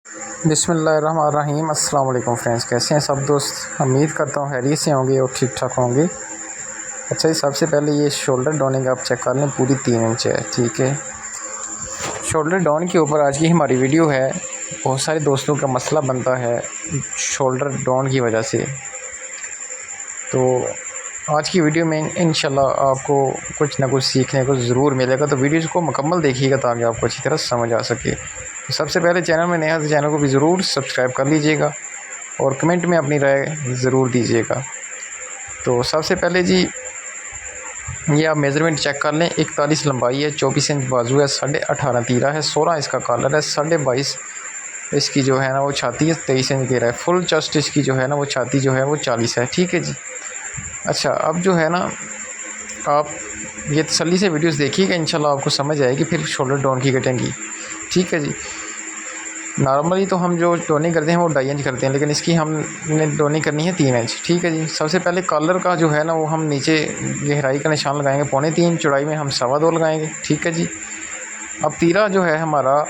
बिस्मिल्लाहिर्रहमानिर्रहीम। अस्सलाम वालेकुम फ्रेंड्स, कैसे हैं सब दोस्त। उम्मीद करता हूँ खैरियत से होंगे और ठीक ठाक होंगे। अच्छा जी, सबसे पहले ये शोल्डर डाउनिंग आप चेक कर लें, पूरी 3 इंच है। ठीक है, शोल्डर डाउन के ऊपर आज की हमारी वीडियो है। बहुत सारे दोस्तों का मसला बनता है शोल्डर डाउन की वजह से, तो आज की वीडियो में इंशाल्लाह आपको कुछ ना कुछ सीखने को ज़रूर मिलेगा। तो वीडियो को मुकम्मल देखिएगा ताकि आपको अच्छी तरह समझ आ सके। तो सबसे पहले चैनल में नया तो चैनल को भी ज़रूर सब्सक्राइब कर लीजिएगा और कमेंट में अपनी राय ज़रूर दीजिएगा। तो सबसे पहले जी, ये आप मेज़रमेंट चेक कर लें। 41 लंबाई है, 24 इंच बाजू है, 18.5 तीरा है, 16 इसका कॉलर है, 22.5 इसकी जो है ना वो छाती है, 23 इंच घेरा है। फुल चेस्ट इसकी जो है ना वो छाती जो है वो 40 है। ठीक है जी। अच्छा, अब जो है ना आप ये तसल्ली से वीडियोस देखिएगा, इंशाल्लाह आपको समझ आएगी फिर शोल्डर डाउन की कटिंग की। ठीक है जी। नॉर्मली तो हम जो डोनी करते हैं वो 2.5 इंच करते हैं, लेकिन इसकी हमने डोनी करनी है 3 इंच। ठीक है जी। सबसे पहले कॉलर का जो है ना वो हम नीचे गहराई का निशान लगाएंगे 3.25, चौड़ाई में हम 2.25 लगाएंगे। ठीक है जी। अब तीरा जो है हमारा,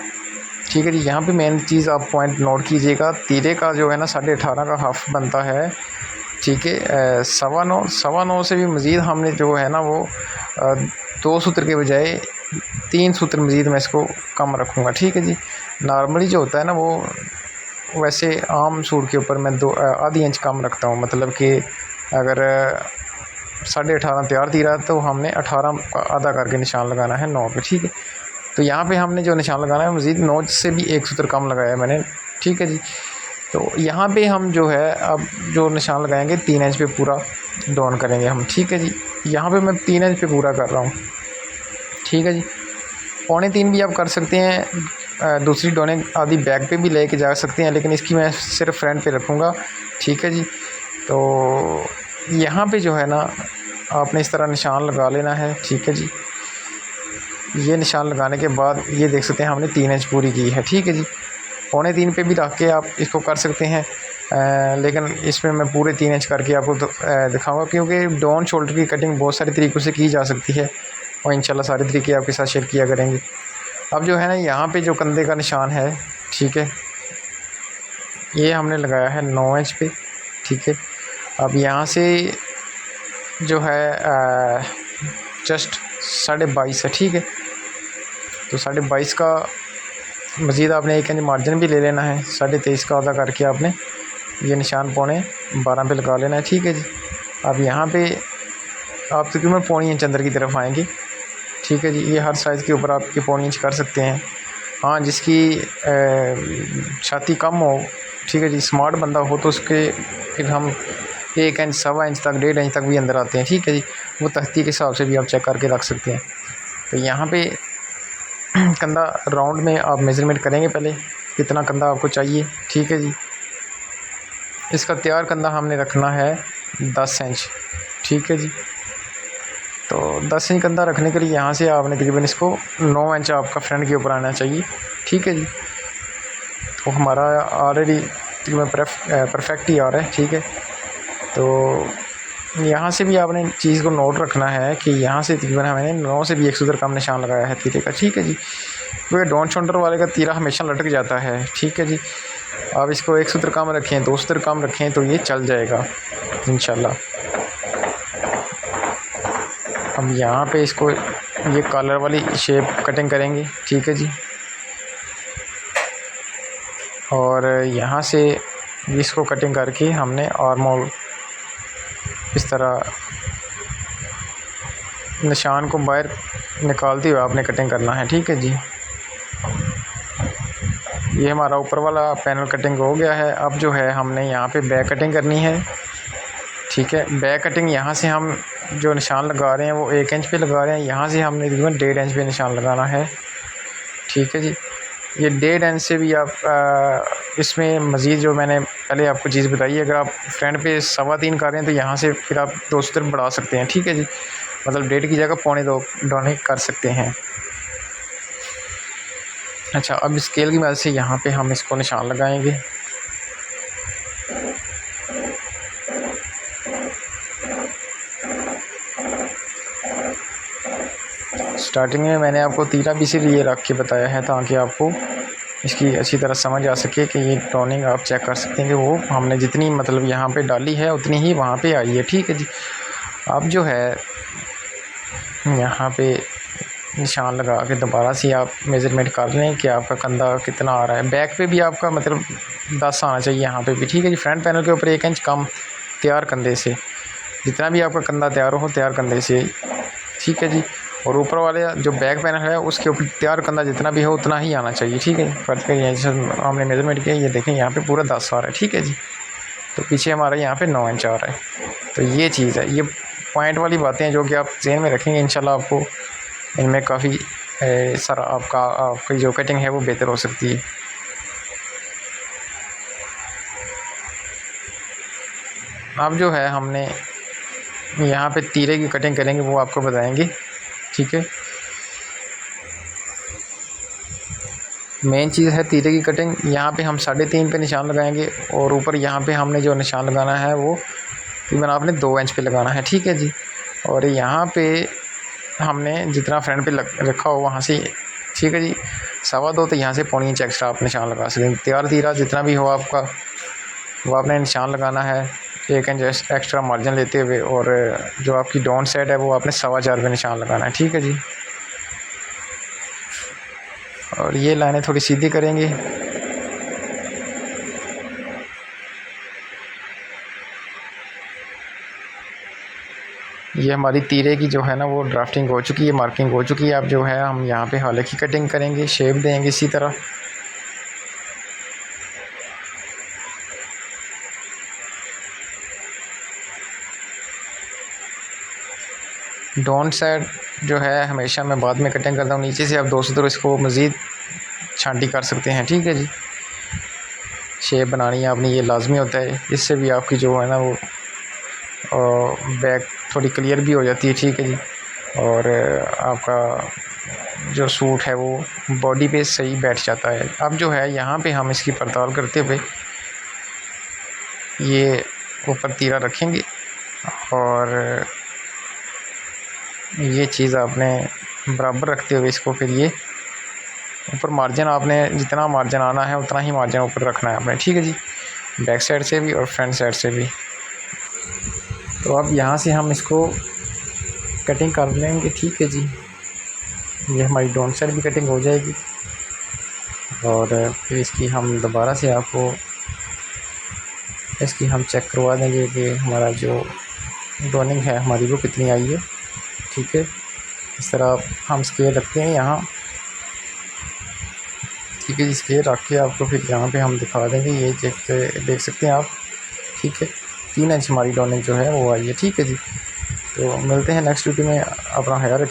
ठीक है जी, यहाँ पे मेन चीज़ आप पॉइंट नोट कीजिएगा। तीरे का जो है ना 18.5 का हाफ बनता है। ठीक है, 9.25 से भी मज़ीद हमने जो है ना वो 2 सूत्र के बजाय 3 सूत्र मज़ीद मैं इसको कम रखूँगा। ठीक है जी। नॉर्मली जो होता है ना वो वैसे आम सूट के ऊपर मैं आधी इंच कम रखता हूँ। मतलब कि अगर 18.5 तैयार तीरा तो हमने 18 का आधा करके निशान लगाना है 9 पे। ठीक है, तो यहाँ पे हमने जो निशान लगाना है मज़ीद 9 से भी 1 सूत्र कम लगाया है मैंने। ठीक है जी। तो यहाँ पे हम जो है अब जो निशान लगाएंगे 3 इंच पे पूरा डाउन करेंगे हम। ठीक है जी। यहाँ पे मैं 3 इंच पे पूरा कर रहा हूँ। ठीक है जी। 2.25 भी आप कर सकते हैं, दूसरी डोनिंग आधी बैक पे भी लेके जा सकते हैं, लेकिन इसकी मैं सिर्फ फ्रंट पे रखूँगा। ठीक है जी। तो यहाँ पे जो है ना आपने इस तरह निशान लगा लेना है। ठीक है जी। ये निशान लगाने के बाद ये देख सकते हैं हमने 3 इंच पूरी की है। ठीक है जी। 2.25 पे भी रख के आप इसको कर सकते हैं, लेकिन इसमें मैं पूरे 3 इंच करके आपको दिखाऊंगा, क्योंकि डाउन शोल्डर की कटिंग बहुत सारे तरीक़ों से की जा सकती है और इंशाल्लाह सारे तरीके आपके साथ शेयर किया करेंगे। अब जो है ना यहाँ पे जो कंधे का निशान है, ठीक है, ये हमने लगाया है 9 इंच पे। ठीक है, अब यहाँ से जो है जस्ट 22.5 है। ठीक है, तो 22.5 का मज़ीद आपने 1 इंच मार्जिन भी ले लेना है। 23.5 का आधा करके आपने ये निशान 12.25 पे लगा लेना है। ठीक है जी। अब यहाँ पे आप तकरीबन 1.25 इंच अंदर की तरफ आएंगे। ठीक है जी। ये हर साइज़ के ऊपर आप ये 1.25 इंच कर सकते हैं। हाँ, जिसकी छाती कम हो, ठीक है जी, स्मार्ट बंदा हो, तो उसके फिर हम 1 इंच, 1.25 इंच तक, 1.5 इंच तक भी अंदर आते हैं। ठीक है जी। वो तख्ती के हिसाब से भी आप चेक करके रख सकते हैं। तो यहाँ पे कंधा राउंड में आप मेज़रमेंट करेंगे पहले कितना कंधा आपको चाहिए। ठीक है जी। इसका तैयार कंधा हमने रखना है 10 इंच। ठीक है जी। तो 10 इंच कंधा रखने के लिए यहाँ से आपने तकरीबन इसको 9 इंच आपका फ्रंट के ऊपर आना चाहिए। ठीक है जी। तो हमारा ऑलरेडी तकरीबन परफेक्ट ही आ रहा है। ठीक है, तो यहाँ से भी आपने चीज़ को नोट रखना है कि यहाँ से तकरीबन हमें 9 से भी 1 सूत्र कम निशान लगाया है तीरे का। ठीक है जी, क्योंकि डाउन शोल्डर वाले का तीरा हमेशा लटक जाता है। ठीक है जी। आप इसको 1 सूत्र कम रखें, 2 सूत्र कम रखें तो ये चल जाएगा इंशाल्लाह। अब यहाँ पे इसको ये कॉलर वाली शेप कटिंग करेंगे। ठीक है जी। और यहाँ से इसको कटिंग करके हमने आर्म होल इस तरह निशान को बाहर निकालते हुए आपने कटिंग करना है। ठीक है जी। ये हमारा ऊपर वाला पैनल कटिंग हो गया है। अब जो है हमने यहाँ पे बैक कटिंग करनी है। ठीक है, बैक कटिंग यहाँ से हम जो निशान लगा रहे हैं वो 1 इंच पे लगा रहे हैं। यहाँ से हमने तकरीबन 1.5 इंच पे निशान लगाना है। ठीक है जी। ये 1.5 इंच से भी आप इसमें मज़ीद जो मैंने पहले आपको चीज़ बताई है, अगर आप फ्रंट पे 3.25 कर रहे हैं तो यहाँ से फिर आप 2 सूत्र बढ़ा सकते हैं। ठीक है जी, मतलब 1.5 की जगह 2.25 डाउन कर सकते हैं। अच्छा, अब स्केल की मदद से यहाँ पे हम इसको निशान लगाएंगे। स्टार्टिंग में मैंने आपको तीरा भी इसीलिए रख के बताया है ताकि आपको इसकी अच्छी तरह समझ आ सके कि ये टोनिंग आप चेक कर सकते हैं कि वो हमने जितनी मतलब यहाँ पे डाली है उतनी ही वहाँ पे आई है। ठीक है जी। अब जो है यहाँ पे निशान लगा के दोबारा से आप मेज़रमेंट कर लें कि आपका कंधा कितना आ रहा है। बैक पे भी आपका मतलब 10 आना चाहिए यहाँ पे भी। ठीक है जी। फ्रंट पैनल के ऊपर 1 इंच कम तैयार कंधे से, जितना भी आपका कंधा तैयार हो तैयार कंधे से। ठीक है जी। और ऊपर वाले जो बैक पैनल है उसके ऊपर तैयार कंधा जितना भी हो उतना ही आना चाहिए। ठीक है। फर्ज करिए जैसे हमने मेज़रमेंट किया, ये देखें यहाँ पे पूरा 10 आ रहा है। ठीक है जी। तो पीछे हमारा यहाँ पे 9 इंच आ रहा है। तो ये चीज़ है, ये पॉइंट वाली बातें हैं जो कि आप ज़हन में रखेंगे, इंशाल्लाह आपको इनमें काफ़ी सर आपकी जो कटिंग है वो बेहतर हो सकती है। अब जो है हमने यहाँ पे तीरे की कटिंग करेंगे वो आपको बताएंगे। ठीक है। मेन चीज़ है तीरे की कटिंग। यहाँ पे हम 3.5 पे निशान लगाएंगे और ऊपर यहाँ पे हमने जो निशान लगाना है वो तकरीबन आपने 2 इंच पे लगाना है। ठीक है जी। और यहाँ पे हमने जितना फ्रंट पे रखा हो वहाँ से, ठीक है जी, 2.25 तो यहाँ से 0.25 इंच एक्स्ट्रा आप निशान लगा सकते हैं। तैयार तीरा जितना भी हो आपका वो आपने निशान लगाना है 1 इंच एक्स्ट्रा मार्जिन लेते हुए, और जो आपकी डाउन साइड है वो आपने 4.25 पे निशान लगाना है। ठीक है जी। और ये लाइनें थोड़ी सीधी करेंगे। ये हमारी तीरे की जो है ना वो ड्राफ्टिंग हो चुकी है, मार्किंग हो चुकी है। अब जो है हम यहाँ पे हाले की कटिंग करेंगे, शेप देंगे इसी तरह। डाउन साइड जो है हमेशा मैं बाद में कटिंग करता हूँ, नीचे से आप 200 इसको मज़ीद छांटी कर सकते हैं। ठीक है जी। शेप बनानी है आपने, ये लाजमी होता है, इससे भी आपकी जो है ना वो बैक थोड़ी क्लियर भी हो जाती है। ठीक है जी। और आपका जो सूट है वो बॉडी पे सही बैठ जाता है। अब जो है यहाँ पे हम इसकी पड़ताल करते हुए ये ऊपर तीरा रखेंगे और ये चीज़ आपने बराबर रखते हुए इसको फिर ये ऊपर मार्जिन आपने जितना मार्जिन आना है उतना ही मार्जिन ऊपर रखना है आपने। ठीक है जी। बैक साइड से भी और फ्रंट साइड से भी। तो अब यहाँ से हम इसको कटिंग कर लेंगे। ठीक है जी। ये हमारी डाउन साइड भी कटिंग हो जाएगी और फिर इसकी हम दोबारा से आपको इसकी हम चेक करवा देंगे कि हमारा जो डोनिंग है हमारी वो कितनी आई है। ठीक है। इस तरह हम स्केल रखते हैं यहाँ। ठीक है जी। स्केल रख के आपको फिर यहाँ पे हम दिखा देंगे, ये देख सकते हैं आप। ठीक है। 3 इंच हमारी डोनिंग जो है वो आई है। ठीक है जी। तो मिलते हैं नेक्स्ट वीडियो में। अपना ख्याल रखिए।